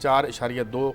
4.2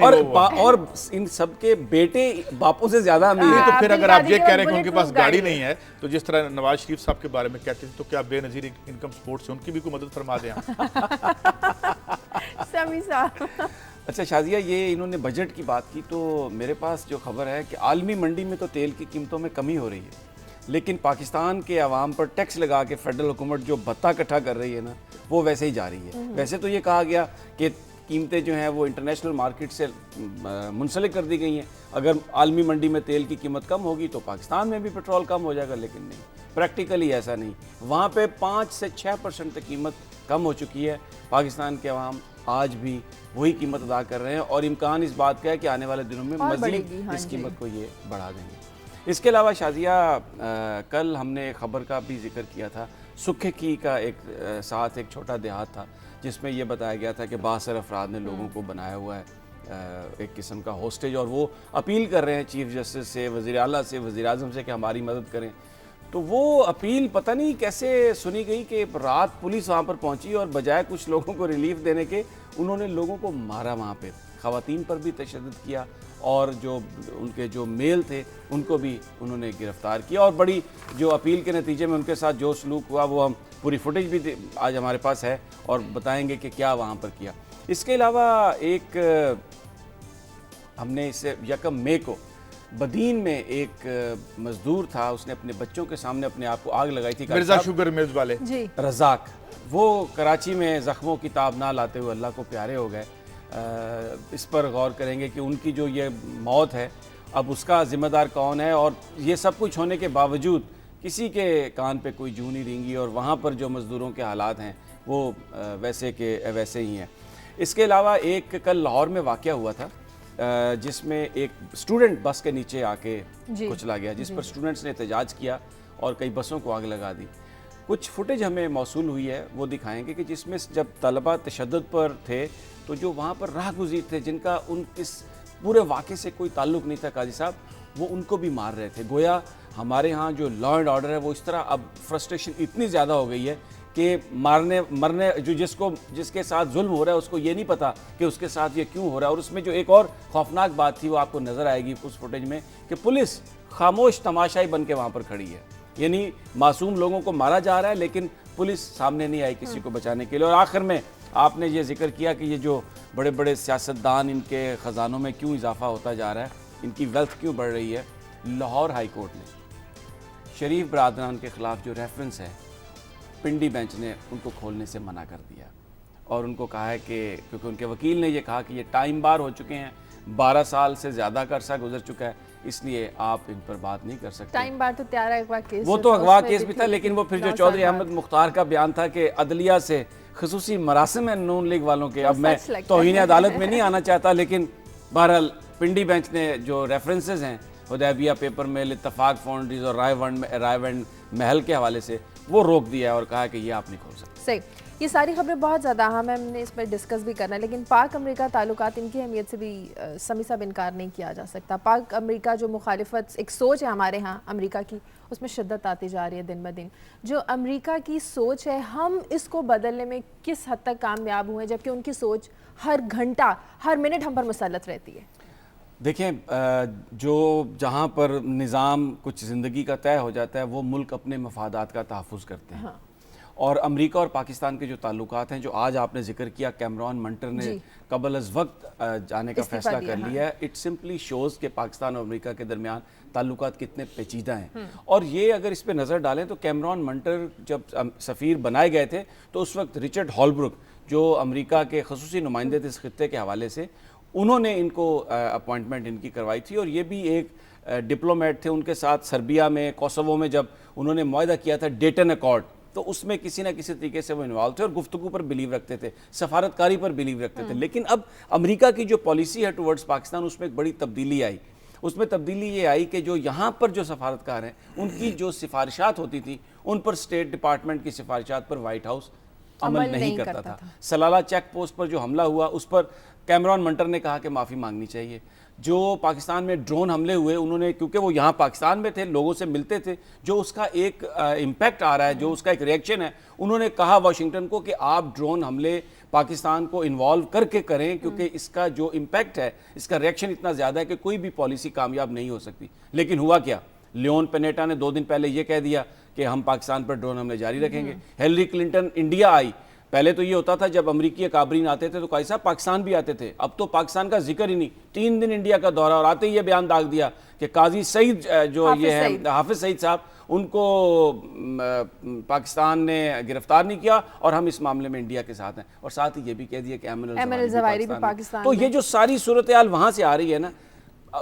اور ان سب کے بیٹے باپوں سے زیادہ امیر ہیں. تو پھر اگر آپ یہ کہہ رہے ہیں کہ ان کے پاس گاڑی نہیں ہے تو جس طرح نواز شریف صاحب کے بارے میں کہتے ہیں تو کیا بے نظیر انکم سپورٹ سے ان کی بھی کوئی مدد فرما دیں سمی صاحب. اچھا شازیہ, یہ انہوں نے بجٹ کی بات کی تو میرے پاس جو خبر ہے کہ عالمی منڈی میں تو تیل کی قیمتوں میں کمی ہو رہی ہے, لیکن پاکستان کے عوام پر ٹیکس لگا کے فیڈرل حکومت جو بھتہ اکٹھا کر رہی ہے نا, وہ ویسے ہی جاری ہے. ویسے تو یہ کہا گیا کہ قیمتیں جو ہیں وہ انٹرنیشنل مارکیٹ سے منسلک کر دی گئی ہیں, اگر عالمی منڈی میں تیل کی قیمت کم ہوگی تو پاکستان میں بھی پیٹرول کم ہو جائے گا, لیکن نہیں, پریکٹیکلی ایسا نہیں. وہاں پہ 5 سے 6% تک قیمت کم ہو چکی ہے. پاکستان کے عوام آج بھی وہی قیمت ادا کر رہے ہیں اور امکان اس بات کا ہے کہ آنے والے دنوں میں مزید اس قیمت کو یہ بڑھا دیں گے. اس کے علاوہ شازیہ, کل ہم نے خبر کا بھی ذکر کیا تھا, سکھے کا ایک ساتھ ایک چھوٹا دیہات تھا جس میں یہ بتایا گیا تھا کہ 62 افراد نے لوگوں کو بنایا ہوا ہے ایک قسم کا ہوسٹیج, اور وہ اپیل کر رہے ہیں چیف جسٹس سے, وزیر اعلیٰ سے, وزیر اعظم سے کہ ہماری مدد کریں. تو وہ اپیل پتہ نہیں کیسے سنی گئی کہ رات پولیس وہاں پر پہنچی اور بجائے کچھ لوگوں کو ریلیف دینے کے انہوں نے لوگوں کو مارا, وہاں پہ خواتین پر بھی تشدد کیا اور جو ان کے جو میل تھے ان کو بھی انہوں نے گرفتار کیا. اور بڑی جو اپیل کے نتیجے میں ان کے ساتھ جو سلوک ہوا وہ ہم پوری فوٹیج بھی آج ہمارے پاس ہے اور بتائیں گے کہ کیا وہاں پر کیا. اس کے علاوہ ایک ہم نے اسے 1 مئی کو بدین میں ایک مزدور تھا, اس نے اپنے بچوں کے سامنے اپنے آپ کو آگ لگائی تھی, مرزا شوگر ملز والے رزاق, وہ کراچی میں زخموں کی تاب نہ لاتے ہوئے اللہ کو پیارے ہو گئے. اس پر غور کریں گے کہ ان کی جو یہ موت ہے اب اس کا ذمہ دار کون ہے, اور یہ سب کچھ ہونے کے باوجود کسی کے کان پہ کوئی جوں نہیں رینگی اور وہاں پر جو مزدوروں کے حالات ہیں وہ ویسے کے ویسے ہی ہیں. اس کے علاوہ ایک کل لاہور میں واقعہ ہوا تھا جس میں ایک اسٹوڈنٹ بس کے نیچے آ کے کچلا گیا, جس پر اسٹوڈنٹس نے احتجاج کیا اور کئی بسوں کو آگ لگا دی. کچھ فوٹیج ہمیں موصول ہوئی ہے وہ دکھائیں گے کہ جس میں جب طلبہ تشدد پر تھے تو جو وہاں پر راہ گزیر تھے جن کا ان اس پورے واقعے سے کوئی تعلق نہیں تھا قاضی صاحب, وہ ان کو بھی مار رہے تھے. گویا ہمارے ہاں جو لا اینڈ آرڈر ہے وہ اس طرح اب فرسٹریشن اتنی زیادہ ہو گئی ہے کہ مرنے جو جس کے ساتھ ظلم ہو رہا ہے اس کو یہ نہیں پتا کہ اس کے ساتھ یہ کیوں ہو رہا ہے. اور اس میں جو ایک اور خوفناک بات تھی وہ آپ کو نظر آئے گی اس فوٹیج میں کہ پولیس خاموش تماشائی بن کے وہاں پر کھڑی ہے, یعنی معصوم لوگوں کو مارا جا رہا ہے لیکن پولیس سامنے نہیں آئی کسی کو بچانے کے لیے. اور آخر میں آپ نے یہ ذکر کیا کہ یہ جو بڑے بڑے سیاستدان ان کے خزانوں میں کیوں اضافہ ہوتا جا رہا ہے, ان کی ویلتھ کیوں بڑھ رہی ہے. لاہور ہائی کورٹ نے شریف برادران کے خلاف جو ریفرنس ہے پنڈی بینچ نے ان کو کھولنے سے منع کر دیا اور ان کو کہا ہے کہ کیونکہ ان کے وکیل نے یہ کہا کہ یہ ٹائم بار ہو چکے ہیں, 12 سال سے زیادہ کا عرصہ گزر چکا ہے, اس لیے آپ ان پر بات نہیں کر سکتے. ٹائم بار تو تیارہ اغوا کیس, وہ تو اغوا کیس بھی تھا, لیکن وہ پھر جو چودھری احمد مختار کا بیان تھا کہ عدلیہ سے خصوصی مراسم ہیں نون لیگ والوں کے, اب میں توہین عدالت میں نہیں آنا چاہتا, لیکن بہرحال پنڈی بینچ نے جو ریفرنسز ہیں حدیبیہ پیپر مل, اتفاق فاؤنڈریز اور رائے ونڈ محل کے حوالے سے وہ روک دیا ہے اور کہا کہ یہ آپ نہیں کھول سکتے. صحیح, یہ ساری خبریں بہت زیادہ اہم ہیں, ہم نے اس پر ڈسکس بھی کرنا ہے, لیکن پاک امریکہ تعلقات ان کی اہمیت سے بھی سمی صاحب انکار نہیں کیا جا سکتا. پاک امریکہ جو مخالفت ایک سوچ ہے ہمارے ہاں امریکہ کی, اس میں شدت آتی جا رہی ہے دن بدن. جو امریکہ کی سوچ ہے ہم اس کو بدلنے میں کس حد تک کامیاب ہوئے جبکہ ان کی سوچ ہر گھنٹہ ہر منٹ ہم پر مسلط رہتی ہے. دیکھیں, جو جہاں پر نظام کچھ زندگی کا طے ہو جاتا ہے وہ ملک اپنے مفادات کا تحفظ کرتے ہیں. اور امریکہ اور پاکستان کے جو تعلقات ہیں جو آج آپ نے ذکر کیا, کیمرون منٹر نے قبل از وقت جانے کا فیصلہ کر لیا ہے, اٹ سمپلی شوز کہ پاکستان اور امریکہ کے درمیان تعلقات کتنے پیچیدہ ہیں. اور یہ اگر اس پہ نظر ڈالیں تو کیمرون منٹر جب سفیر بنائے گئے تھے تو اس وقت رچرڈ ہالبروک جو امریکہ کے خصوصی نمائندے تھے اس خطے کے حوالے سے, انہوں نے ان کو اپوائنٹمنٹ ان کی کروائی تھی. اور یہ بھی ایک ڈپلومیٹ تھے, ان کے ساتھ سربیا میں کوسوو میں جب انہوں نے معاہدہ کیا تھا ڈیٹن ایکارڈ, تو اس میں کسی نہ کسی طریقے سے وہ انوالو تھے اور گفتگو پر بلیو رکھتے تھے, سفارتکاری پر بلیو رکھتے تھے. لیکن اب امریکہ کی جو پالیسی ہے ٹورڈز پاکستان, اس میں ایک بڑی تبدیلی آئی. اس میں تبدیلی یہ آئی کہ جو یہاں پر جو سفارتکار ہیں ان کی جو سفارشات ہوتی تھی ان پر اسٹیٹ ڈپارٹمنٹ کی سفارشات پر وائٹ ہاؤس عمل نہیں کرتا تھا. سلالہ چیک پوسٹ پر جو حملہ ہوا اس پر کیمرون منٹر نے کہا کہ معافی مانگنی چاہیے. جو پاکستان میں ڈرون حملے ہوئے انہوں نے, کیونکہ وہ یہاں پاکستان میں تھے, لوگوں سے ملتے تھے, جو اس کا ایک امپیکٹ آ رہا ہے, جو اس کا ایک ریئیکشن ہے, انہوں نے کہا واشنگٹن کو کہ آپ ڈرون حملے پاکستان کو انوالو کر کے کریں, کیونکہ اس کا جو امپیکٹ ہے, اس کا ریئیکشن اتنا زیادہ ہے کہ کوئی بھی پالیسی کامیاب نہیں ہو سکتی. لیکن ہوا کیا, لیون پینیٹا نے 2 دن پہلے یہ کہہ دیا کہ ہم پاکستان پر ڈرون حملے جاری رکھیں گے. ہیلری کلنٹن انڈیا آئی, پہلے تو یہ ہوتا تھا جب امریکی اکابرین آتے تھے تو قائد صاحب پاکستان بھی آتے تھے, اب تو پاکستان کا ذکر ہی نہیں. 3 دن انڈیا کا دورہ, اور آتے ہی یہ بیان داغ دیا کہ قاضی سعید جو یہ ہے حافظ سعید صاحب, ان کو پاکستان نے گرفتار نہیں کیا اور ہم اس معاملے میں انڈیا کے ساتھ ہیں. اور ساتھ ہی یہ بھی کہہ دیا کہ ایمن الزوائری بھی پاکستان. تو یہ جو ساری صورتحال وہاں سے آ رہی ہے نا,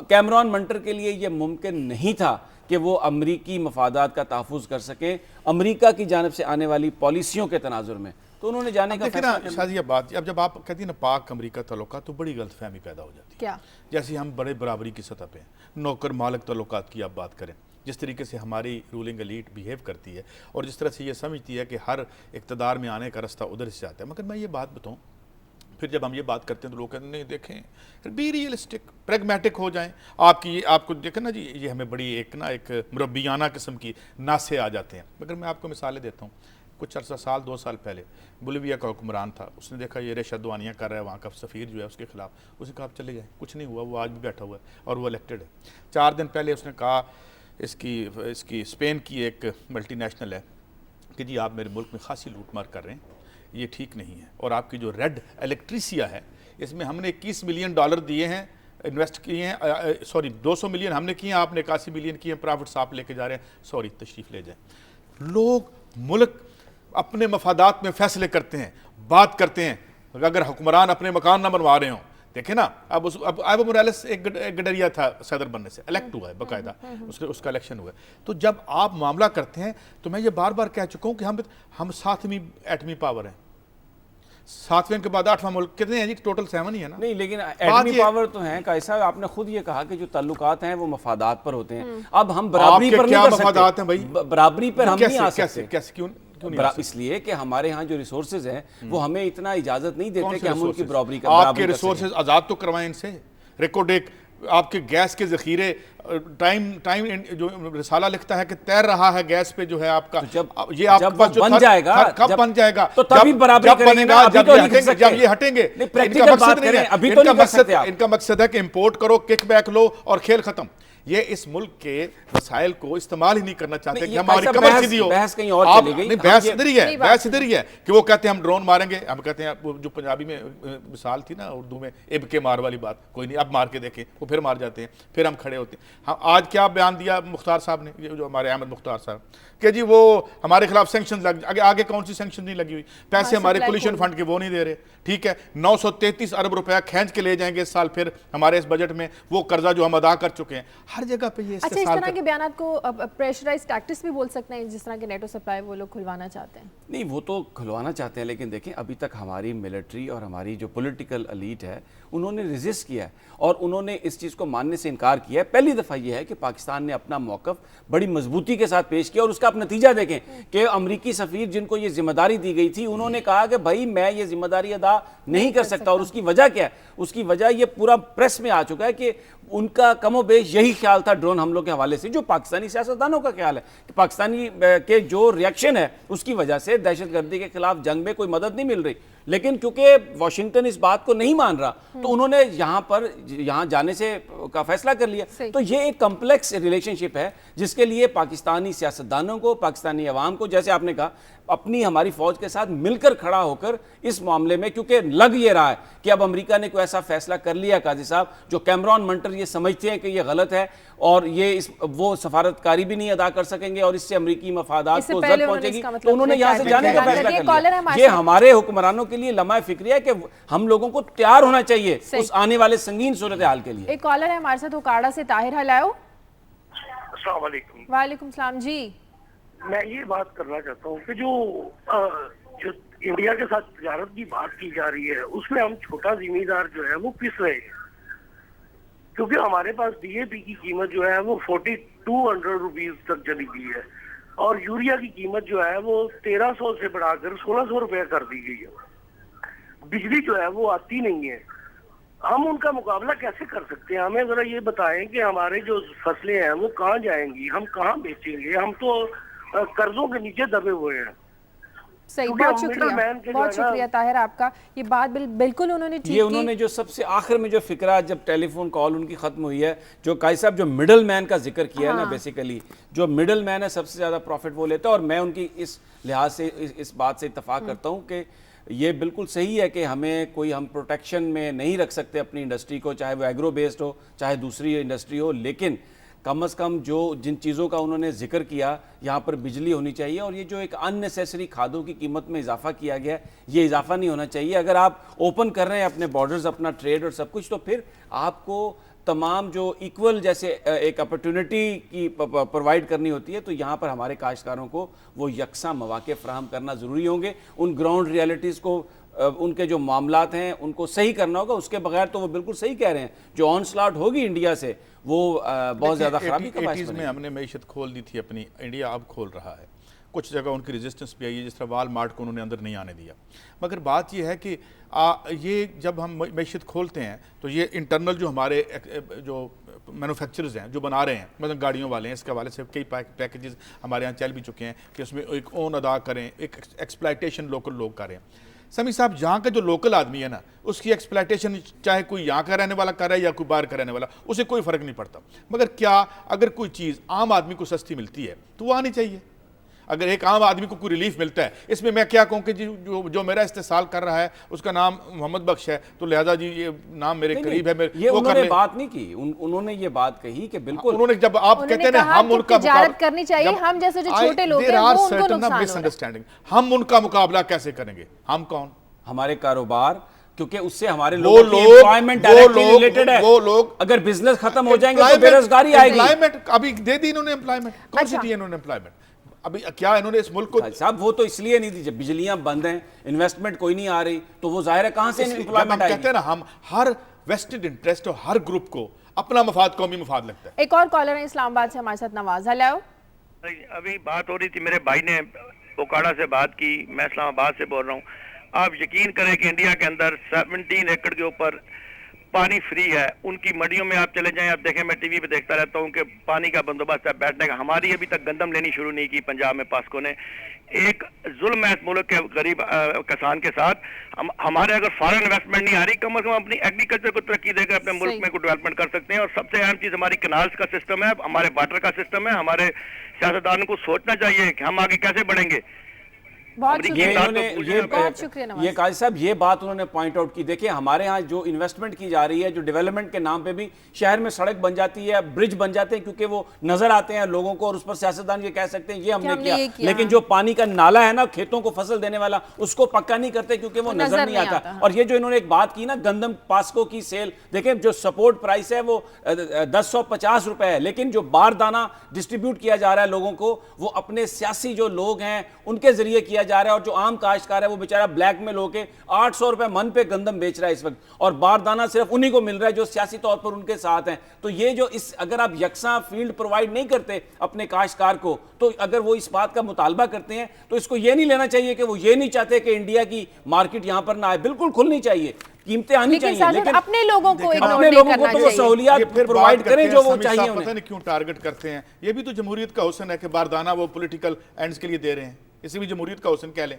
کیمرون منٹر کے لیے یہ ممکن نہیں تھا کہ وہ امریکی مفادات کا تحفظ کر سکیں امریکہ کی جانب سے آنے والی پالیسیوں کے تناظر میں. تو انہوں نے جانے کا فیصلہ کیا. شازیہ بات, اب جب آپ کہتی ہیں نا پاک امریکہ تعلقات, تو بڑی غلط فہمی پیدا ہو جاتی ہے. کیا؟ جیسے ہم بڑے برابری کی سطح پہ نوکر مالک تعلقات کی آپ بات کریں, جس طریقے سے ہماری رولنگ ایلیٹ بیہیو کرتی ہے اور جس طرح سے یہ سمجھتی ہے کہ ہر اقتدار میں آنے کا رستہ ادھر سے آتا ہے. مگر میں یہ بات بتاؤں, پھر جب ہم یہ بات کرتے ہیں تو لوگ کہتے ہیں نہیں دیکھیں بی ریئلسٹک, پریگمیٹک ہو جائیں. آپ کو دیکھیں نا جی, یہ ہمیں بڑی ایک مربیانہ قسم کی ناسے آ جاتے ہیں. مگر میں آپ کو مثالیں دیتا ہوں. کچھ عرصہ 2 سال پہلے بولیویا کا حکمران تھا, اس نے دیکھا یہ ریشہ دوانیاں کر رہا ہے وہاں کا سفیر جو ہے اس کے خلاف, اسے کہا آپ چلے جائیں. کچھ نہیں ہوا, وہ آج بھی بیٹھا ہوا ہے اور وہ الیکٹڈ ہے. 4 دن پہلے اس نے کہا اس کی اسپین کی ایک ملٹی نیشنل ہے کہ جی آپ میرے ملک میں خاصی لوٹ مار کر رہے ہیں, یہ ٹھیک نہیں ہے, اور آپ کی جو ریڈ الیکٹریسیا ہے اس میں ہم نے $21 ملین دیے ہیں, انویسٹ کیے ہیں, 200 ملین ہم نے کیے ہیں, آپ نے 81 ملین کیے ہیں, پرافٹس آپ لے کے جا رہے ہیں, تشریف لے جائیں. لوگ ملک اپنے مفادات میں فیصلے کرتے ہیں, بات کرتے ہیں. اگر حکمران اپنے مکان نہ بنوا رہے ہوں, دیکھیں نا, اب ایبو موریلس ایک گڈریا تھا صدر بننے سے, الیکٹ ہوا ہے باقاعدہ, اس کا الیکشن ہوا ہے. تو جب آپ معاملہ کرتے ہیں تو میں یہ بار بار کہہ چکا ہوں کہ ہم 7ویں ایٹمی پاور ہیں, 7ویں کے بعد 8واں ملک. کتنے ہیں جی, ٹوٹل 7 ہی ہے نا. نہیں لیکن ایٹمی پاور تو ہیں قائد صاحب, آپ نے خود یہ کہا کہ جو تعلقات ہیں وہ مفادات پر ہوتے ہیں. اب ہم برابری پر نہیں کر سکتے. مفادات ہیں بھائی, برابری پر ہم نہیں آ سکتے. کیسے کیوں؟ اس لیے کہ ہمارے ہاں جو ریسورسز ہیں وہ ہمیں اتنا اجازت نہیں دیتے کہ ہم ان کی برابری کا. آپ کے ریسورسز آزاد تو کروائیں ان سے. ریکوڈیک آپ کے گیس کے ذخیرے, ٹائم جو رسالہ لکھتا ہے کہ تیر رہا ہے گیس پہ جو ہے آپ کا, یہ آپ کا جو بن جائے گا, کب بن جائے گا, تو تبھی برابری کریں گے, جب یہ ہٹیں گے. ان کا مقصد ہے کہ امپورٹ کرو, کک بیک لو اور کھیل ختم. یہ اس ملک کے وسائل کو استعمال ہی نہیں کرنا چاہتے کہ ہماری کمر سیدھی ہو. بحث کہیں اور چلے گئی. بحث ادھر ہی ہے کہ وہ کہتے ہیں ہم ڈرون ماریں گے. ہم کہتے ہیں جو پنجابی میں مثال تھی نا اردو میں, اب کے مار والی بات, کوئی نہیں اب مار کے دیکھیں, وہ پھر مار جاتے ہیں, پھر ہم کھڑے ہوتے ہیں. آج کیا بیان دیا مختار صاحب نے, جو ہمارے احمد مختار صاحب, کہ جی وہ ہمارے خلاف سینکشن آگے کون سی سینکشن نہیں لگی ہوئی, پیسے ہمارے کولیشن فنڈ کے وہ نہیں دے رہے. ٹھیک ہے, 933 ارب روپیہ کھینچ کے لے جائیں گے اس سال پھر ہمارے اس بجٹ میں, وہ قرضہ جو ہم ادا کر چکے ہیں. ہر جگہ پہ یہ اس طرح کے بیانات کو پریشرائز ٹیکٹس بھی بول سکتے ہیں, جس طرح کے نیٹو سپلائی وہ لوگ کھلوانا چاہتے ہیں. نہیں وہ تو کھلوانا چاہتے ہیں, لیکن دیکھیں ابھی تک ہماری ملٹری اور ہماری جو پولیٹیکل ایلیٹ ہے انہوں نے ریزسٹ کیا ہے اور انہوں نے اس چیز کو ماننے سے انکار کیا ہے. پہلی دفعہ یہ ہے کہ پاکستان نے اپنا موقف بڑی مضبوطی کے ساتھ پیش کیا, اور اس کا آپ نتیجہ دیکھیں کہ امریکی سفیر جن کو یہ ذمہ داری دی گئی تھی انہوں نے کہا کہ بھائی میں یہ ذمہ داری ادا نہیں کر سکتا. اور اس کی وجہ کیا ہے, اس کی وجہ یہ پورا پریس میں آ چکا ہے کہ ان کا کم و بیش یہی خیال تھا ڈرون حملوں کے حوالے سے, جو پاکستانی سیاستدانوں کا خیال ہے کہ پاکستانی کے جو ریاکشن ہے اس کی وجہ سے دہشت گردی کے خلاف جنگ میں کوئی مدد نہیں مل رہی. لیکن کیونکہ واشنگٹن اس بات کو نہیں مان رہا تو انہوں نے یہاں جانے سے کا فیصلہ کر لیا. تو یہ ایک کمپلیکس ریلیشن شپ ہے جس کے لیے پاکستانی سیاستدانوں کو, پاکستانی عوام کو, جیسے آپ نے کہا, اپنی ہماری فوج کے ساتھ مل کر کھڑا ہو کر اس معاملے میں, کیونکہ لگ یہ رہا ہے کہ اب امریکہ نے کوئی ایسا فیصلہ کر لیا قاضی صاحب جو کیمرون منٹر یہ سمجھتے ہیں کہ یہ غلط ہے اور یہ وہ سفارتکاری بھی نہیں ادا کر سکیں گے اور اس سے امریکی مفادات کو زد پہنچے گی, تو انہوں نے یہاں سے جانے کا فیصلہ کر لیا. یہ ہمارے حکمرانوں کے لیے لمحہ فکری ہے کہ ہم لوگوں کو تیار ہونا چاہیے اس آنے والے سنگین صورتحال کے لیے. ایک کالر ہے ہمارے ساتھ اوکاڑا سے, طاہر. ہلاؤ. السلام علیکم. وعلیکم السلام. جی میں یہ بات کرنا چاہتا ہوں کہ جو انڈیا کے ساتھ تجارت کی بات کی جا رہی ہے اس میں ہم چھوٹا زمیندار جو ہے وہ پس رہے ہیں, کیونکہ ہمارے پاس ڈی اے پی کی قیمت جو ہے وہ 4200 روپیز تک چلی گئی ہے. اور یوریا کی قیمت جو ہے وہ 1300 سے بڑھا کر 1600 روپے کر دی گئی ہے. بجلی جو ہے وہ آتی نہیں ہے. ہم ان کا مقابلہ کیسے کر سکتے ہیں؟ ہمیں ذرا یہ بتائیں کہ ہمارے جو فصلیں ہیں وہ کہاں جائیں گی, ہم کہاں بیچیں گے؟ ہم تو قرضوں کے نیچے دبے ہوئے ہیں. صحیح, بہت شکریہ طاہر آپ کا. یہ بات بالکل انہوں نے ٹھیک کی. یہ انہوں نے جو سب سے آخر میں جو فکرہ جب ٹیلی فون کال ان کی ختم ہوئی ہے, جو قاضی صاحب جو مڈل مین کا ذکر کیا ہے نا, بیسیکلی جو مڈل مین ہے سب سے زیادہ پروفٹ وہ لیتا ہے. اور میں ان کی اس لحاظ سے اس بات سے اتفاق کرتا ہوں کہ یہ بالکل صحیح ہے کہ ہم پروٹیکشن میں نہیں رکھ سکتے اپنی انڈسٹری کو, چاہے وہ ایگرو بیسڈ ہو چاہے دوسری انڈسٹری ہو, لیکن کم از کم جن چیزوں کا انہوں نے ذکر کیا, یہاں پر بجلی ہونی چاہیے. اور یہ جو ایک ان نیسیسری کھادوں کی قیمت میں اضافہ کیا گیا ہے, یہ اضافہ نہیں ہونا چاہیے. اگر آپ اوپن کر رہے ہیں اپنے بارڈرز, اپنا ٹریڈ اور سب کچھ, تو پھر آپ کو تمام جو ایکول جیسے ایک اپرچونٹی کی پرووائڈ کرنی ہوتی ہے, تو یہاں پر ہمارے کاشتکاروں کو وہ یکساں مواقع فراہم کرنا ضروری ہوں گے. ان گراؤنڈ ریالٹیز کو, ان کے جو معاملات ہیں ان کو صحیح کرنا ہوگا. اس کے بغیر تو وہ بالکل صحیح کہہ رہے ہیں, جو آن سلاٹ ہوگی انڈیا سے وہ بہت زیادہ خرابی کا باعث بنے گی. میں ہم نے معیشت کھول دی تھی اپنی, انڈیا اب کھول رہا ہے. کچھ جگہ ان کی ریزسٹنس بھی آئی ہے, جس طرح وال مارٹ کو انہوں نے اندر نہیں آنے دیا. مگر بات یہ ہے کہ یہ جب ہم معیشت کھولتے ہیں تو یہ انٹرنل جو ہمارے جو مینوفیکچرز ہیں جو بنا رہے ہیں, مطلب گاڑیوں والے ہیں, اس کے حوالے سے کئی پیکیجز ہمارے یہاں چل بھی چکے ہیں کہ اس میں ایک اون ادا کریں, ایک ایکسپلائٹیشن لوکل لوگ کریں. سمیع صاحب, جہاں کا جو لوکل آدمی ہے نا, اس کی ایکسپلائٹیشن چاہے کوئی یہاں کا رہنے والا کر رہا ہے یا کوئی باہر کا رہنے والا, اسے کوئی فرق نہیں پڑتا. مگر کیا اگر کوئی چیز عام آدمی کو سستی ملتی ہے تو وہ آنی چاہیے. اگر ایک عام آدمی کو کوئی ریلیف ملتا ہے, اس میں کیا کہوں کہ جو میرا استحصال کر رہا ہے اس کا نام محمد بخش ہے, تو لہذا جی یہ نام میرے قریب ہے, یہ انہوں نے بات نہیں کی. انہوں نے یہ بات کہی کہ بالکل انہوں نے, جب آپ کہتے ہیں ہم ان کا تجارت کرنی چاہیے, ہم جیسے جو چھوٹے لوگ ہیں وہ ان کو نقصان ہو رہا ہے. ہم ان کا مقابلہ کیسے کریں گے؟ ہم کون؟ ہمارے کاروبار, کیونکہ اس سے ہمارے لوگوں کی امپلائمنٹ ڈائریکٹلی ریلیٹڈ ہے. وہ لوگ اگر بزنس ختم ہو جائیں گے تو بے روزگاری آئے گی. ابھی دے دی انہوں نے امپلائمنٹ, کون سی دی انہوں نے امپلائمنٹ؟ ابھی کیا انہوں نے اس ملک کو صاحب وہ تو اس لیے نہیں دی, جب بجلیاں بند ہیں, انویسٹمنٹ کوئی نہیں آ رہی, تو وہ ظاہر ہے کہاں سے امپلائمنٹ آئے گی. کہتے ہیں نا, ہم ہر ویسٹڈ انٹرسٹ اور ہر گروپ کو اپنا مفاد قومی مفاد لگتا ہے. ایک اور کالر ہے اسلام آباد سے ہمارے ساتھ, نواز. ہیلو. ابھی بات ہو رہی تھی, میرے بھائی نے اوکاڑا سے بات کی, میں اسلام آباد سے بول رہا ہوں. آپ یقین کریں کہ انڈیا کے اندر 17 ایکڑ کے اوپر پانی فری ہے. ان کی منڈیوں میں آپ چلے جائیں, آپ دیکھیں, میں ٹی وی پہ دیکھتا رہتا ہوں کہ پانی کا بندوبست ہے بیٹھنے کا. ہماری ابھی تک گندم لینی شروع نہیں کی پنجاب میں پاسکو نے. ایک ظلم ہے اس ملک کے غریب کسان کے ساتھ. ہمارے اگر فارن انویسٹمنٹ نہیں آ رہی, کم از کم اپنی ایگریکلچر کو ترقی دے کر اپنے ملک میں کو ڈیولپمنٹ کر سکتے ہیں. اور سب سے اہم چیز ہماری کنالز کا سسٹم ہے, ہمارے واٹر کا سسٹم ہے. ہمارے سیاستدانوں کو سوچنا چاہیے کہ ہم آگے کیسے بڑھیں گے. یہ قاضی صاحب یہ بات انہوں نے پوائنٹ آؤٹ کی. دیکھیں ہمارے ہاں جو انویسٹمنٹ کی جا رہی ہے, جو ڈیولپمنٹ کے نام پہ بھی شہر میں سڑک بن جاتی ہے, برج بن جاتے ہیں, کیونکہ وہ نظر آتے ہیں لوگوں کو, اور اس پر سیاستدان یہ کہہ سکتے ہیں یہ ہم نے کیا. لیکن جو پانی کا نالا ہے نا کھیتوں کو فصل دینے والا, اس کو پکا نہیں کرتے کیونکہ وہ نظر نہیں آتا. اور یہ جو انہوں نے ایک بات کی نا, گندم پاسکو کی سیل, دیکھیں جو سپورٹ پرائس ہے وہ 1050 روپے ہے, لیکن جو باردانہ ڈسٹریبیوٹ کیا جا رہا ہے لوگوں کو, وہ اپنے سیاسی جو لوگ ہیں ان کے ذریعے کیا جا رہا ہے. اور جو عام کاشتکار ہے وہ بیچارہ بلیک میں لو کے 800 روپے من پہ گندم بیچ رہا ہے اس وقت, اور باردانہ صرف انہی کو مل رہا ہے جو سیاسی طور پر ان کے ساتھ ہیں. تو یہ جو اگر آپ یکساں فیلڈ پرووائڈ نہیں کرتے اپنے کاشتکار کو, تو اگر وہ اس بات کا مطالبہ کرتے ہیں تو اس کو یہ نہیں لینا چاہیے کہ وہ یہ نہیں چاہتے کہ انڈیا کی مارکیٹ یہاں پر نہ آئے. بالکل کھلنی چاہیے, قیمتیں آنی چاہیے, لیکن اپنے لوگوں کو تو وہ سہولیات پرووائڈ کریں جو وہ چاہیے. پتہ نہیں کیوں ٹارگٹ کرتے ہیں. یہ بھی تو جمہوریت کا حسن ہے کہ باردانہ وہ پولیٹیکل اینڈز کے لیے دے رہے ہیں. اسے بھی جمہوریت کا حسن کہہ لیں.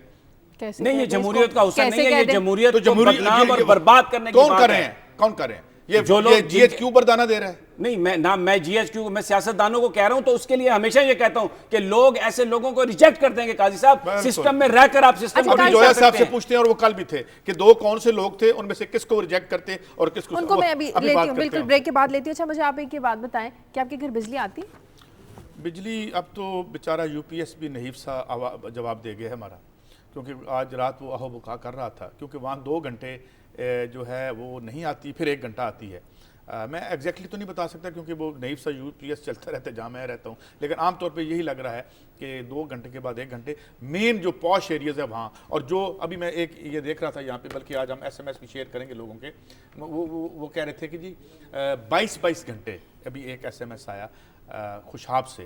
نہیں, یہ جمہوریت کا حسن نہیں ہے, یہ جمہوریت کو بدنام اور برباد کرنے کی بات ہے. کون کر رہے ہیں یہ جی ایچ کیو بردانہ دے رہا ہے؟ نہیں, میں جی ایچ کیو, میں سیاستدانوں کو کہہ رہا ہوں, تو اس کے لیے ہمیشہ یہ کہتا ہوں کہ لوگ ایسے لوگوں کو ریجیکٹ کر دیں گے. قاضی صاحب سسٹم میں رہ کر آپ سسٹم ابھی جویا صاحب سے پوچھتے ہیں, اور وہ کل بھی تھے, کہ دو کون سے لوگ تھے, ان میں سے کس کو ریجیکٹ کرتے اور کس کو. ان کو میں ابھی لیتی ہوں, بالکل بریک کے بعد لیتی ہوں. اچھا مجھے آپ ایک یہ بات بتائیں کہ آپ کے گھر بجلی آتی؟ بجلی اب تو بیچارہ یو پی ایس بھی نحیف سا جواب دے گیا ہے ہمارا, کیونکہ آج رات وہ اہو بکا کر رہا تھا, کیونکہ وہاں 2 گھنٹے جو ہے وہ نہیں آتی, پھر 1 گھنٹہ آتی ہے. میں ایگزیکٹلی تو نہیں بتا سکتا کیونکہ وہ نحیف سا یو پی ایس چلتا رہتا ہے جہاں میں رہتا ہوں, لیکن عام طور پہ یہی لگ رہا ہے کہ 2 گھنٹے کے بعد 1 گھنٹے مین جو پوش ایریاز ہے وہاں. اور جو ابھی میں ایک یہ دیکھ رہا تھا یہاں پہ, بلکہ آج ہم SMS بھی شیئر کریں گے لوگوں کے, وہ کہہ رہے تھے کہ جی 22 گھنٹے. ابھی ایک SMS آیا خوشحاب سے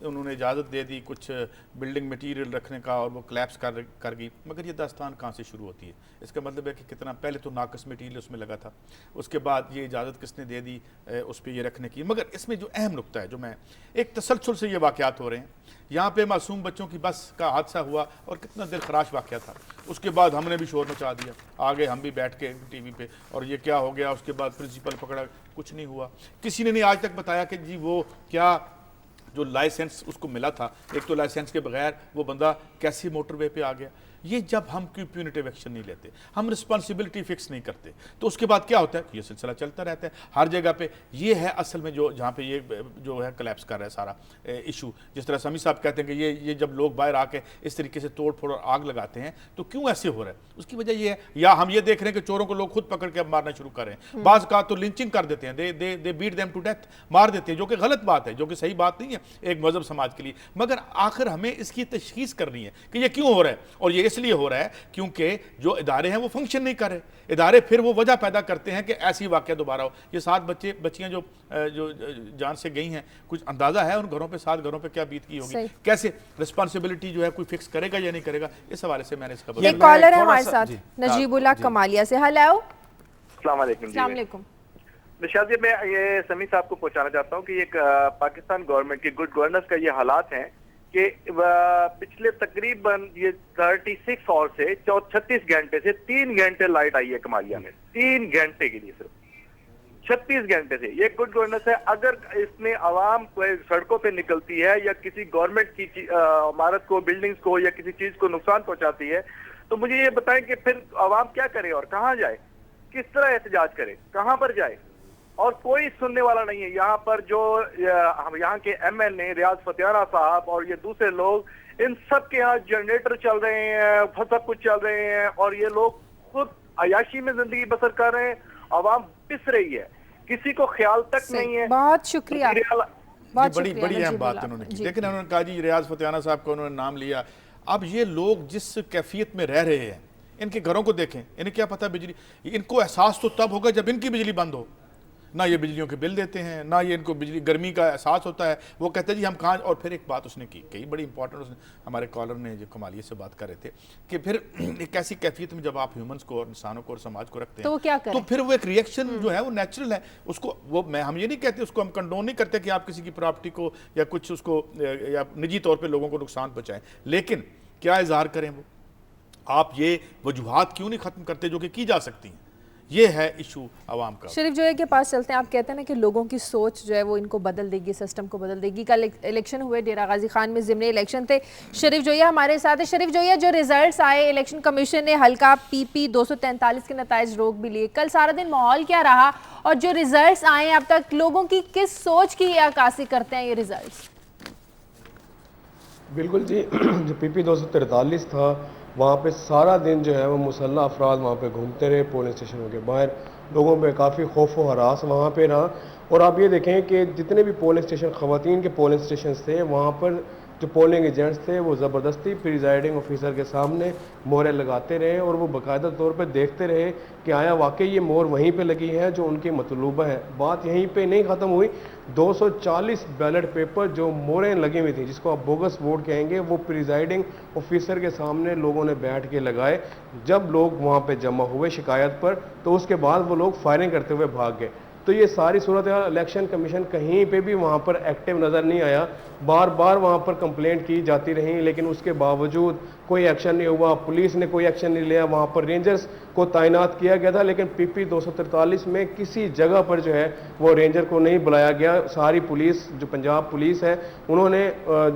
انہوں نے اجازت دے دی کچھ بلڈنگ مٹیریل رکھنے کا اور وہ کلیپس کر گئی. مگر یہ داستان کہاں سے شروع ہوتی ہے؟ اس کا مطلب ہے کہ کتنا پہلے تو ناقص مٹیریل اس میں لگا تھا, اس کے بعد یہ اجازت کس نے دے دی اس پہ یہ رکھنے کی. مگر اس میں جو اہم نقطہ ہے, جو میں ایک تسلسل سے یہ واقعات ہو رہے ہیں, یہاں پہ معصوم بچوں کی بس کا حادثہ ہوا اور کتنا دل خراش واقعہ تھا. اس کے بعد ہم نے بھی شور مچا دیا, آگے ہم بھی بیٹھ کے ٹی وی پہ, اور یہ کیا ہو گیا. اس کے بعد پرنسپل پکڑا, کچھ نہیں ہوا. کسی نے نہیں آج تک بتایا کہ جی وہ کیا جو لائسنس اس کو ملا تھا, ایک تو لائسنس کے بغیر وہ بندہ کیسی موٹر وے پہ آ گیا. یہ جب ہم کوئی پیونیٹیو ایکشن نہیں لیتے, ہم رسپانسبلٹی فکس نہیں کرتے, تو اس کے بعد کیا ہوتا ہے کہ یہ سلسلہ چلتا رہتا ہے ہر جگہ پہ. یہ ہے اصل میں جو جہاں پہ یہ جو ہے کلیپس کر رہا ہے سارا ایشو. جس طرح سمیع صاحب کہتے ہیں کہ یہ جب لوگ باہر آ کے اس طریقے سے توڑ پھوڑ اور آگ لگاتے ہیں تو کیوں ایسے ہو رہا ہے؟ اس کی وجہ یہ ہے, یا ہم یہ دیکھ رہے ہیں کہ چوروں کو لوگ خود پکڑ کے اب مارنا شروع کر رہے ہیں. بعض کا تو لنچنگ کر دیتے ہیں, دے بیٹ دیم ٹو ڈیتھ, مار دیتے ہیں, جو کہ غلط بات ہے, جو کہ صحیح بات نہیں ہے ایک مذہب سماج کے لیے. مگر آخر ہمیں اس کی تشخیص کرنی ہے کہ یہ کیوں ہو رہا ہے, اور یہ اس لیے ہو رہا ہے کیونکہ جو ادارے ہیں وہ فنکشن نہیں کر رہے. ادارے پھر وہ وجہ پیدا کرتے ہیں کہ ایسی واقعہ دوبارہ ہو. یہ 7 بچیاں جو جان سے گئی ہیں, کچھ اندازہ ہے ان گھروں پہ, 7 گھروں پہ کیا بیت کی ہوگی, کیسے رسپانسبلٹی جو ہے کوئی فکس کرے گا یا نہیں کرے گا. اس حوالے سے میں نے اس کا ایک کالر ہے ہمارے ساتھ, نجیب اللہ کمالیہ سے. ہیلو, السلام علیکم. السلام علیکم. نشاط جی, میں یہ سمیع صاحب کو پہنچانا چاہتا ہوں کہ ایک پاکستان گورنمنٹ کی گڈ گورننس کا یہ حالات ہیں کہ پچھلے تقریباً یہ 36 اور سے 36 گھنٹے سے 3 گھنٹے لائٹ آئی ہے کمالیہ میں, 3 گھنٹے کے لیے صرف 36 گھنٹے سے. یہ گڈ گورننس ہے. اگر اس میں عوام کوئی سڑکوں پہ نکلتی ہے یا کسی گورنمنٹ کی عمارت کو, بلڈنگز کو یا کسی چیز کو نقصان پہنچاتی ہے, تو مجھے یہ بتائیں کہ پھر عوام کیا کرے اور کہاں جائے, کس طرح احتجاج کرے, کہاں پر جائے؟ اور کوئی سننے والا نہیں ہے. یہاں پر جو یہاں کے ایم ایل اے ریاض فتیانہ صاحب اور یہ دوسرے لوگ, ان سب کے یہاں جنریٹر چل رہے ہیں, سب کچھ چل رہے ہیں, اور یہ لوگ خود عیاشی میں زندگی بسر کر رہے ہیں. عوام پس رہی ہے, کسی کو خیال تک نہیں ہے. بہت شکریہ. بڑی اہم بات انہوں نے کی. لیکن انہوں نے کہا جی ریاض فتیانہ صاحب کو انہوں نے نام لیا. اب یہ لوگ جس کیفیت میں رہ رہے ہیں, ان کے گھروں کو دیکھیں, انہیں کیا پتہ بجلی, ان کو احساس تو تب ہوگا جب ان کی بجلی بند ہو. نہ یہ بجلیوں کے بل دیتے ہیں, نہ یہ ان کو بجلی گرمی کا احساس ہوتا ہے. وہ کہتے ہیں جی ہم کہاں. اور پھر ایک بات اس نے کی, کئی بڑی امپورٹنٹ, اس نے ہمارے کالر نے جو کمالیہ سے بات کر رہے تھے کہ پھر ایک ایسی کیفیت میں جب آپ ہیومنس کو اور انسانوں کو اور سماج کو رکھتے ہیں تو پھر وہ ایک ریئیکشن جو ہے وہ نیچرل ہے. اس کو وہ ہم یہ نہیں کہتے, اس کو ہم کنڈون نہیں کرتے کہ آپ کسی کی پراپرٹی کو یا کچھ اس کو یا نجی طور پہ لوگوں کو نقصان پہنچائیں, لیکن کیا اظہار کریں وہ, آپ یہ وجوہات کیوں نہیں ختم کرتے جو کہ کی جا سکتی ہیں. یہ ہے ایشو عوام کا. شریف جویا کے پاس چلتے ہیں. آپ کہتے ہیں نا کہ لوگوں کی سوچ جو ہے وہ ان کو بدل دے گی, سسٹم کو بدل دے گی. کل الیکشن ہوئے ڈیرہ غازی خان میں, ضمنی الیکشن تھے. شریف جویا ہمارے ساتھ ہے. شریف جویا, جو ریزلٹس آئے, الیکشن کمیشن نے حلقہ PP 243 کے نتائج روک بھی لیے. کل سارا دن ماحول کیا رہا, اور جو ریزلٹس آئے اب تک لوگوں کی کس سوچ کی عکاسی کرتے ہیں یہ ریزلٹس؟ بالکل جی, جو PP 243 تھا وہاں پہ سارا دن جو ہے وہ مسلح افراد وہاں پہ گھومتے رہے پولنگ اسٹیشنوں کے باہر. لوگوں پہ کافی خوف و ہراس وہاں پہ رہا. اور آپ یہ دیکھیں کہ جتنے بھی پولنگ اسٹیشن, خواتین کے پولنگ اسٹیشنز تھے, وہاں پر جو پولنگ ایجنٹس تھے وہ زبردستی پریزائڈنگ آفیسر کے سامنے مہریں لگاتے رہے, اور وہ باقاعدہ طور پہ دیکھتے رہے کہ آیا واقعی یہ مہر وہیں پہ لگی ہے جو ان کی مطلوبہ ہے. بات یہیں پہ نہیں ختم ہوئی. 240 بیلٹ پیپر جو مہریں لگی ہوئی تھیں, جس کو آپ بوگس ووٹ کہیں گے, وہ پریزائڈنگ آفیسر کے سامنے لوگوں نے بیٹھ کے لگائے. جب لوگ وہاں پہ جمع ہوئے شکایت پر, تو اس کے بعد وہ لوگ فائرنگ کرتے ہوئے بھاگ گئے. تو یہ ساری صورتحال, الیکشن کمیشن کہیں پہ بھی وہاں پر ایکٹیو نظر نہیں آیا. بار بار وہاں پر کمپلینٹ کی جاتی رہیں, لیکن اس کے باوجود کوئی ایکشن نہیں ہوا. پولیس نے کوئی ایکشن نہیں لیا. وہاں پر رینجرز کو تعینات کیا گیا تھا, لیکن PP 243 میں کسی جگہ پر جو ہے وہ رینجر کو نہیں بلایا گیا. ساری پولیس, جو پنجاب پولیس ہے, انہوں نے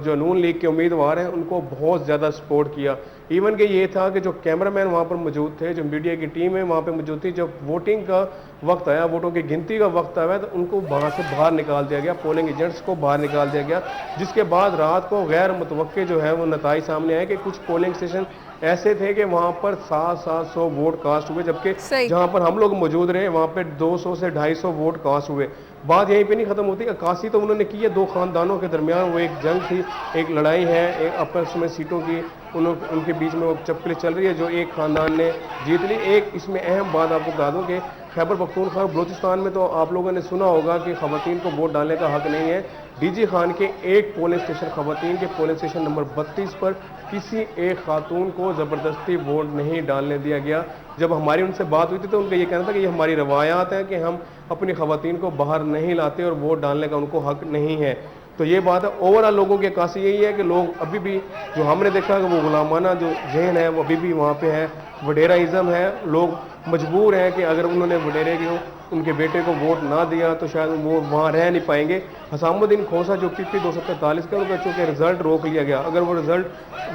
جو نون لیگ کے امیدوار ہیں ان کو بہت زیادہ سپورٹ کیا. ایون کہ یہ تھا کہ جو کیمرہ مین وہاں پر موجود تھے, جو میڈیا کی ٹیم ہے وہاں پہ موجود تھی, جب ووٹنگ کا وقت آیا, ووٹوں کی گنتی کا وقت آیا, تو ان کو وہاں سے باہر نکال دیا گیا, پولنگ ایجنٹس کو باہر نکال دیا گیا. جس کے بعد رات کو غیر متوقع جو ہے وہ نتائج سامنے آئے کہ کچھ پولنگ اسٹیشن ایسے تھے کہ وہاں پر 700 ووٹ کاسٹ ہوئے, جبکہ جہاں پر ہم لوگ موجود رہے وہاں پہ 200 سے 250 ووٹ کاسٹ ہوئے. بات یہیں پہ نہیں ختم ہوتی. عکاسی تو انہوں نے کی ہے 2 خاندانوں کے درمیان, وہ ایک جنگ تھی, ایک لڑائی ہے, ایک آپس میں سیٹوں کی ان کے بیچ میں وہ چپکلی چل رہی ہے جو ایک خاندان نے جیت لی. ایک اس میں اہم بات آپ کو بتا دوں کہ خیبر پختونخوا اور بلوچستان میں تو آپ لوگوں نے سنا ہوگا کہ خواتین کو ووٹ ڈالنے کا حق نہیں ہے. ڈی جی خان کے ایک پولنگ اسٹیشن خواتین کے پولنگ اسٹیشن نمبر 32 پر کسی ایک خاتون کو زبردستی ووٹ نہیں ڈالنے دیا گیا. جب ہماری ان سے بات ہوئی تھی تو ان کا یہ کہنا تھا کہ یہ ہماری روایات ہیں کہ ہم اپنی خواتین کو باہر نہیں لاتے اور ووٹ ڈالنے کا ان کو حق نہیں ہے. تو یہ بات ہے. اوورآل لوگوں کی عکاسی یہی ہے کہ لوگ ابھی بھی جو ہم نے دیکھا کہ وہ غلامانہ جو ذہن ہے وہ ابھی بھی وہاں پہ ہے, وڈیراازم ہے. لوگ مجبور ہیں کہ اگر انہوں نے وڈیرے کے ان کے بیٹے کو ووٹ نہ دیا تو شاید وہ وہاں رہ نہیں پائیں گے. حسام الدین کھوسہ جو PP 243 کا ان کا چونکہ رزلٹ روک لیا گیا, اگر وہ رزلٹ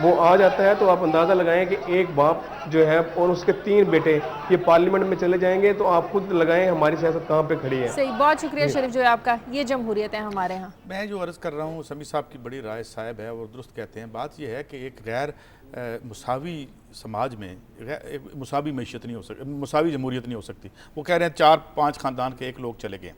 وہ آ جاتا ہے تو آپ اندازہ لگائیں کہ ایک باپ جو ہے اور اس کے 3 بیٹے یہ پارلیمنٹ میں چلے جائیں گے تو آپ خود لگائیں ہماری سیاست کہاں پہ کھڑی ہے. صحیح, بہت شکریہ شریف جو ہے آپ کا. یہ جمہوریت ہے ہمارے ہاں. میں جو عرض کر رہا ہوں سمیع صاحب کی بڑی رائے صاحب ہے اور درست کہتے ہیں. بات یہ ہے کہ ایک غیر مساوی سماج میں مساوی معیشت نہیں ہو سکتی, مساوی جمہوریت نہیں ہو سکتی. وہ کہہ رہے ہیں 4-5 خاندان کے ایک لوگ چلے گئے.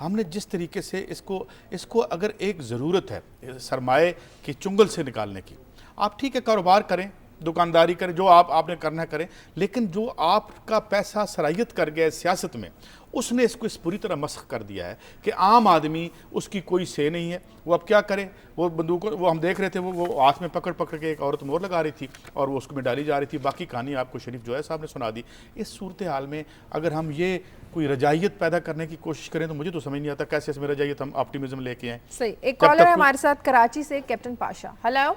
ہم نے جس طریقے سے اس کو اگر ایک ضرورت ہے سرمایہ کی چنگل سے نکالنے کی, آپ ٹھیک ہے کاروبار کریں, دکانداری کریں, جو آپ نے کرنا ہے کریں, لیکن جو آپ کا پیسہ سرایت کر گیا سیاست میں اس نے اس کو اس پوری طرح مسخ کر دیا ہے کہ عام آدمی اس کی کوئی سے نہیں ہے. وہ اب کیا کرے, وہ بندوقوں وہ ہم دیکھ رہے تھے وہ ہاتھ میں پکڑ کے ایک عورت مور لگا رہی تھی اور وہ اس کو میں ڈالی جا رہی تھی. باقی کہانی آپ کو شریف جو ہے صاحب نے سنا دی. اس صورتحال میں اگر ہم یہ کوئی رجائیت پیدا کرنے کی کوشش کریں تو مجھے تو سمجھ نہیں آتا کیسے اس میں رجائیت ہم آپٹیمزم لے کے آئیں. صحیح. ایک کالر ہے ہمارے ساتھ کراچی سے, کیپٹن پاشا. ہیلو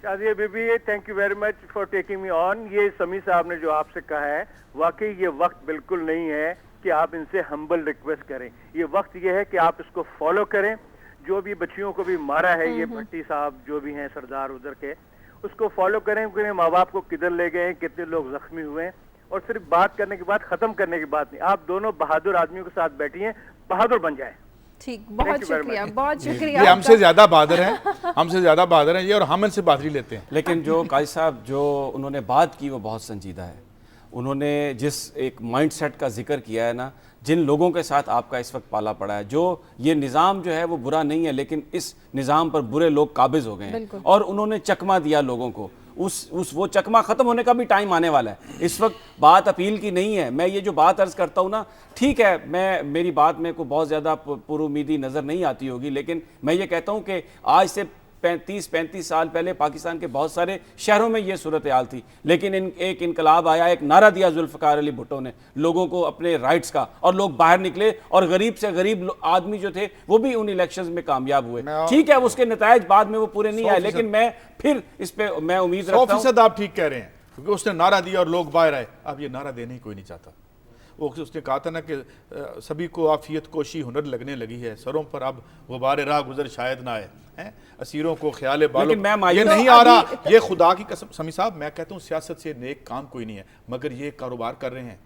شازیہ بی بی, thank you very much for taking me on. یہ سمیع صاحب نے جو آپ سے کہا ہے واقعی یہ وقت بالکل نہیں ہے کہ آپ ان سے ہمبل ریکویسٹ کریں. یہ وقت یہ ہے کہ آپ اس کو فالو کریں. جو بھی بچیوں کو بھی مارا ہے یہ بھٹی صاحب جو بھی ہیں سردار ادھر کے, اس کو فالو کریں کہ ماں باپ کو کدھر لے گئے, کتنے لوگ زخمی ہوئے ہیں. اور صرف بات کرنے کی بات, ختم کرنے کی بات نہیں. آپ دونوں بہادر آدمیوں کے ساتھ بیٹھی ہیں, بہادر بن جائیں. ٹھیک, بہت شکریہ, بہت شکریہ. یہ ہم سے زیادہ بہادر ہیں, ہم سے زیادہ بہادر ہیں یہ, اور ہم ان سے بہادری لیتے ہیں. لیکن جو قاضی صاحب جو انہوں نے بات کی وہ بہت سنجیدہ ہے. انہوں نے جس ایک مائنڈ سیٹ کا ذکر کیا ہے نا, جن لوگوں کے ساتھ آپ کا اس وقت پالا پڑا ہے, جو یہ نظام جو ہے وہ برا نہیں ہے لیکن اس نظام پر برے لوگ قابض ہو گئے ہیں اور انہوں نے چکمہ دیا لوگوں کو. وہ چکمہ ختم ہونے کا بھی ٹائم آنے والا ہے. اس وقت بات اپیل کی نہیں ہے. میں یہ جو بات عرض کرتا ہوں نا, ٹھیک ہے میری بات میں کوئی بہت زیادہ پر امیدی نظر نہیں آتی ہوگی, لیکن میں یہ کہتا ہوں کہ آج سے 35 سال پہلے پاکستان کے بہت سارے شہروں میں یہ صورتحال تھی, لیکن ایک انقلاب آیا, ایک نعرہ دیا ذوالفقار علی بھٹو نے لوگوں کو اپنے رائٹس کا, اور لوگ باہر نکلے اور غریب سے غریب آدمی جو تھے وہ بھی ان الیکشنز میں کامیاب ہوئے. ٹھیک ہے اس کے نتائج بعد میں وہ پورے نہیں آئے, لیکن میں پھر اس پہ میں امید رکھتا ہوں. 100% آپ ٹھیک کہہ رہے ہیں کیونکہ اس نے نعرہ دیا اور لوگ باہر آئے. اب یہ نعرہ دینے ہی کوئی نہیں چاہتا. وہ اس نے کہا تھا نا کہ سبھی کو عافیت کوشی ہنر لگنے لگی ہے, سروں پر اب غبار راہ گزر شاید نہ آئے, اسیروں کو خیال بالو یہ نہیں آ رہا. یہ خدا کی قسم سمیع صاحب میں کہتا ہوں سیاست سے نیک کام کوئی نہیں ہے, مگر یہ کاروبار کر رہے ہیں,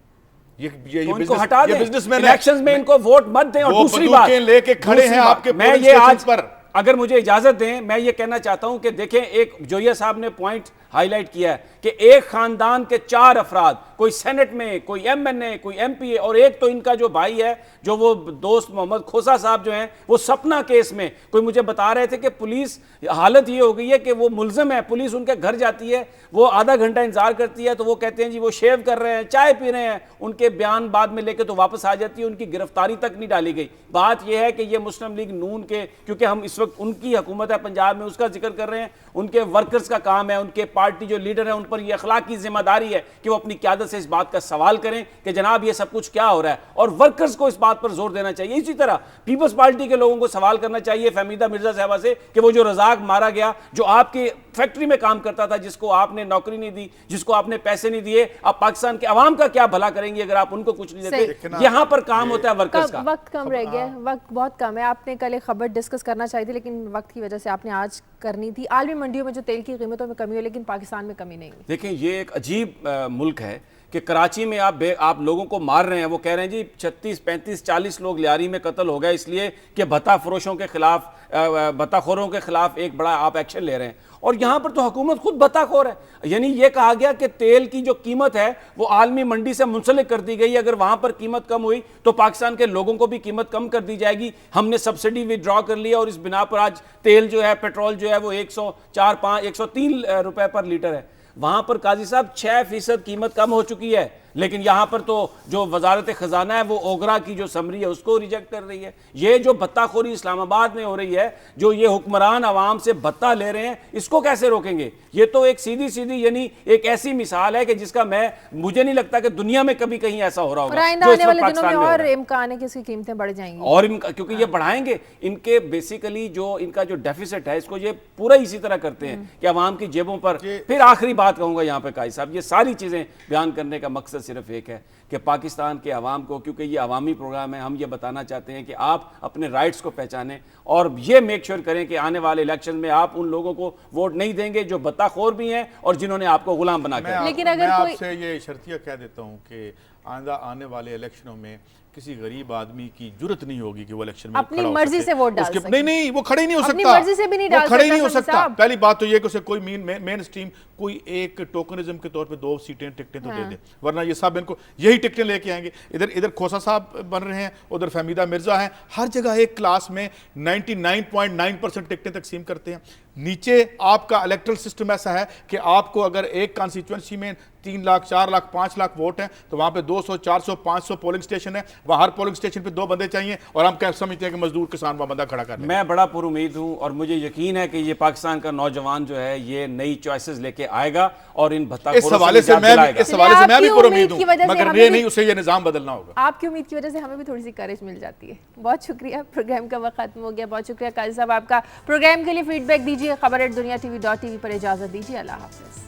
یہ بزنس مین الیکشنز میں ان کو ووٹ مت دیں. اور دوسری بات لے کے کھڑے ہیں آپ کے میں یہ آج پر اگر مجھے اجازت دیں میں یہ کہنا چاہتا ہوں کہ دیکھیں ایک جویہ صاحب نے پوائنٹ ہائی لائٹ کیا ہے کہ ایک خاندان کے 4 افراد, کوئی سینٹ میں, کوئی MNA, کوئی MP, اور ایک تو ان کا جو بھائی ہے جو وہ دوست محمد کھوسہ صاحب جو ہیں وہ سپنا کیس میں کوئی مجھے بتا رہے تھے کہ پولیس حالت یہ ہو گئی ہے کہ وہ ملزم ہے, پولیس ان کے گھر جاتی ہے, وہ آدھا گھنٹہ انتظار کرتی ہے تو وہ کہتے ہیں جی وہ شیو کر رہے ہیں, چائے پی رہے ہیں, ان کے بیان بعد میں لے کے تو واپس آ جاتی ہے, ان کی گرفتاری تک نہیں ڈالی گئی. بات یہ ہے کہ یہ مسلم لیگ نون کے, کیونکہ ہم اس وقت ان کی حکومت ہے پنجاب میں اس کا ذکر کر رہے ہیں, ان کے ورکرز کا کام ہے, ان کے پارٹی جو لیڈر ہیں ان پر یہ اخلاقی ذمہ داری ہے کہ وہ اپنی قیادت سے اس بات کا سوال کریں کہ جناب یہ سب کچھ کیا ہو رہا ہے, اور ورکرز کو اس بات پر زور دینا چاہیے. اسی طرح پیپلز پارٹی کے لوگوں کو سوال کرنا چاہیے فہمیدہ مرزا صاحبہ سے کہ وہ جو رزاق مارا گیا, جو آپ کی فیکٹری میں کام کرتا تھا, جس کو آپ نے نوکری نہیں دی, جس کو آپ نے پیسے نہیں دیے, آپ پاکستان کے عوام کا کیا بھلا کریں گے اگر آپ ان کو کچھ نہیں دیتے. یہاں پر کام ہوتا ہے ورکرز کا. وقت کم رہ گیا, وقت بہت کم ہے. آپ نے کل ایک خبر ڈسکس کرنا چاہی تھی لیکن وقت کی وجہ سے آپ نے آج کرنی تھی. عالمی منڈیوں میں جو تیل کی قیمتوں میں کمی ہو لیکن پاکستان میں کمی نہیں. دیکھیں یہ ایک عجیب ملک ہے کہ کراچی میں آپ لوگوں کو مار رہے ہیں. وہ کہہ رہے ہیں جی 36 35 40 لوگ لیاری میں قتل ہو گئے اس لیے کہ بھتہ فروشوں کے خلاف بھتہ خوروں کے خلاف ایک بڑا آپ ایکشن لے رہے ہیں. اور یہاں پر تو حکومت خود بھتہ خور ہے. یعنی یہ کہا گیا کہ تیل کی جو قیمت ہے وہ عالمی منڈی سے منسلک کر دی گئی. اگر وہاں پر قیمت کم ہوئی تو پاکستان کے لوگوں کو بھی قیمت کم کر دی جائے گی. ہم نے سبسڈی وِڈرا کر لیا اور اس بنا پر آج تیل جو ہے پیٹرول جو ہے وہ 103 روپے پر لیٹر ہے. وہاں پر قاضی صاحب 6% قیمت کم ہو چکی ہے, لیکن یہاں پر تو جو وزارت خزانہ ہے وہ اوگرا کی جو سمری ہے اس کو ریجیکٹ کر رہی ہے. یہ جو بھتہ خوری اسلام آباد میں ہو رہی ہے, جو یہ حکمران عوام سے بھتہ لے رہے ہیں, اس کو کیسے روکیں گے؟ یہ تو ایک سیدھی یعنی ایک ایسی مثال ہے کہ جس کا مجھے نہیں لگتا کہ دنیا میں کبھی کہیں ایسا ہو رہا ہوگا. آئندہ آنے والے دنوں میں اور امکان ہے کہ اس کی قیمتیں بڑھ جائیں گی, اور کیونکہ یہ بڑھائیں گے. ان کے بیسیکلی جو ان کا جو ڈیفیسٹ ہے اس کو یہ پورا اسی طرح کرتے ہیں کہ عوام کی جیبوں پر. پھر آخری بات کہوں گا یہاں پہ قاضی صاحب, یہ ساری چیزیں بیان کرنے کا مقصد صرف ایک ہے کہ پاکستان کے عوام کو, کیونکہ یہ عوامی پروگرام ہے, ہم یہ بتانا چاہتے ہیں کہ آپ اپنے رائٹس کو پہچانیں اور یہ میک شور کریں کہ آنے والے الیکشن میں آپ ان لوگوں کو ووٹ نہیں دیں گے جو بھتہ خور بھی ہیں اور جنہوں نے آپ کو غلام بنا کے. لیکن اگر میں آپ سے یہ شرطیہ کہہ دیتا ہوں کہ آئندہ آنے والے الیکشنوں میں کسی غریب آدمی کی جرت نہیں ہوگی کہ وہ الیکشن میں اپنی مرضی سے ووٹ ڈال سکے. نہیں وہ کھڑے نہیں ہو سکتا, اپنی مرضی سے بھی نہیں ڈال سکتا. وہ کھڑے نہیں ہو سکتا. پہلی بات تو یہ کہ اسے کوئی مین اسٹریم کوئی ایک ٹوکنزم کے طور پہ 2 سیٹیں ٹکٹیں تو دے دے, ورنہ یہ سب ان کو یہی ٹکٹیں لے کے آئیں گے. ادھر کھوسا صاحب بن رہے ہیں, ادھر فہمیدہ مرزا ہیں, ہر جگہ ایک کلاس میں 99.9% ٹکٹیں تقسیم کرتے ہیں. نیچے آپ کا الیکٹرل سسٹم ایسا ہے کہ آپ کو اگر ایک کانسٹیچوئنسی میں 3 لاکھ 4 لاکھ 5 لاکھ ووٹ ہیں تو وہاں پہ 200 400 500 پولنگ سٹیشن ہے. وہاں ہر پولنگ سٹیشن پہ 2 بندے چاہیے, اور ہم کیا سمجھتے ہیں کہ مزدور کسان وہ بندہ کھڑا کرنا. میں بڑا پر امید ہوں اور مجھے یقین ہے کہ یہ پاکستان کا نوجوان جو ہے یہ نئی چوائسز لے کے آئے گا اور ان بھتہ خوروں سے نجات دلائے گا. اس حوالے سے میں بھی پر امید ہوں, مگر یہ نہیں اسے یہ نظام بدلنا ہوگا. آپ کی امید کی وجہ سے ہمیں بھی تھوڑی سی کریج مل جاتی ہے. بہت شکریہ, پروگرام کا وقت ختم ہو گیا. بہت شکریہ قاضی صاحب آپ کا. پروگرام کے لیے فیڈ بیک دیجیے. خبر@duniatv.tv پر اجازت دیجیے. اللہ حافظ.